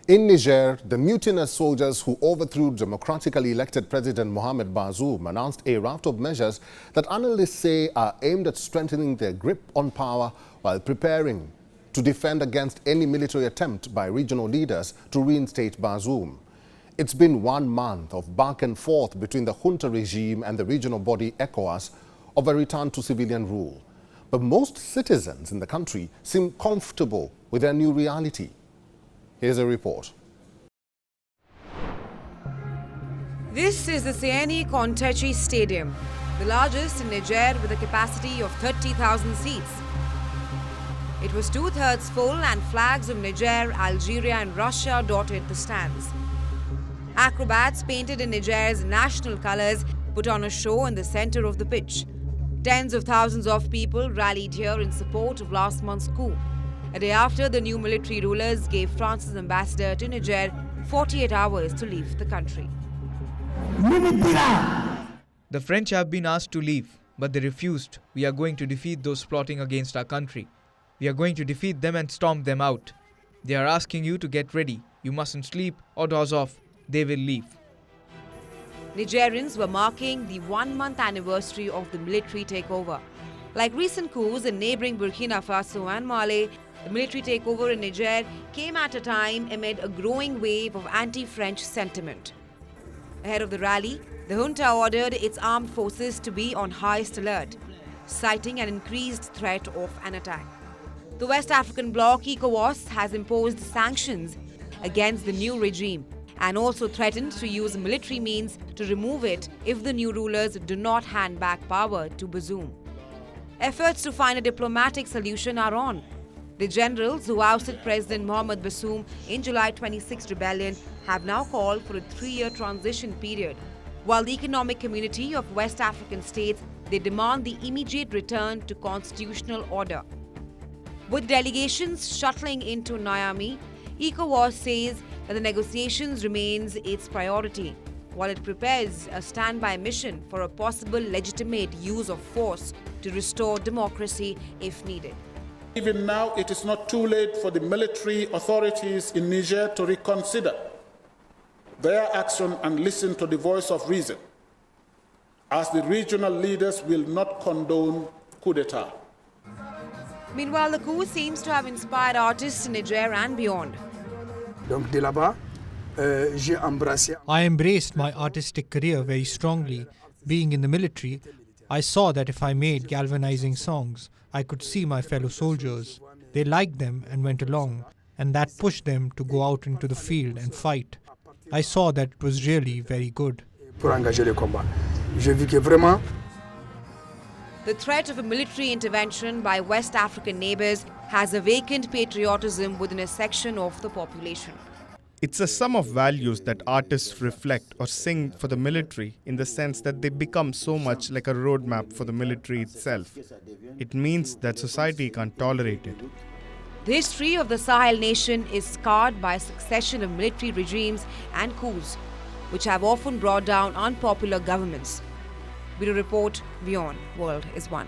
In Niger, the mutinous soldiers who overthrew democratically elected President Mohamed Bazoum announced a raft of measures that analysts say are aimed at strengthening their grip on power while preparing to defend against any military attempt by regional leaders to reinstate Bazoum. It's been 1 month of back and forth between the Junta regime and the regional body ECOWAS of a return to civilian rule. But most citizens in the country seem comfortable with their new reality. Here's a report. This is the Sieni Kontechi Stadium, the largest in Niger with a capacity of 30,000 seats. It was 2/3 full and flags of Niger, Algeria and Russia dotted the stands. Acrobats painted in Niger's national colors put on a show in the center of the pitch. Tens of thousands of people rallied here in support of last month's coup, a day after the new military rulers gave France's ambassador to Niger 48 hours to leave the country. The French have been asked to leave, but they refused. We are going to defeat those plotting against our country. We are going to defeat them and stomp them out. They are asking you to get ready. You mustn't sleep or doze off. They will leave. Nigerians were marking the 1-month anniversary of the military takeover. Like recent coups in neighboring Burkina Faso and Mali, the military takeover in Niger came at a time amid a growing wave of anti-French sentiment. Ahead of the rally, the junta ordered its armed forces to be on highest alert, citing an increased threat of an attack. The West African bloc ECOWAS has imposed sanctions against the new regime and also threatened to use military means to remove it if the new rulers do not hand back power to Bazoum. Efforts to find a diplomatic solution are on. The generals who ousted President Mohamed Bazoum in July 26 rebellion have now called for a 3-year transition period, while the economic community of West African states, they demand the immediate return to constitutional order. With delegations shuttling into Niamey, ECOWAS says that the negotiations remains its priority, while it prepares a standby mission for a possible legitimate use of force to restore democracy if needed. Even now, it is not too late for the military authorities in Niger to reconsider their action and listen to the voice of reason, as the regional leaders will not condone coup d'etat. Meanwhile, the coup seems to have inspired artists in Niger and beyond. I embraced my artistic career very strongly. Being in the military, I saw that if I made galvanizing songs, I could see my fellow soldiers. They liked them and went along, and that pushed them to go out into the field and fight. I saw that it was really very good. The threat of a military intervention by West African neighbors has awakened patriotism within a section of the population. It's a sum of values that artists reflect or sing for the military in the sense that they become so much like a roadmap for the military itself. It means that society can't tolerate it. The history of the Sahel nation is scarred by a succession of military regimes and coups, which have often brought down unpopular governments. Bureau Report, WION World is One.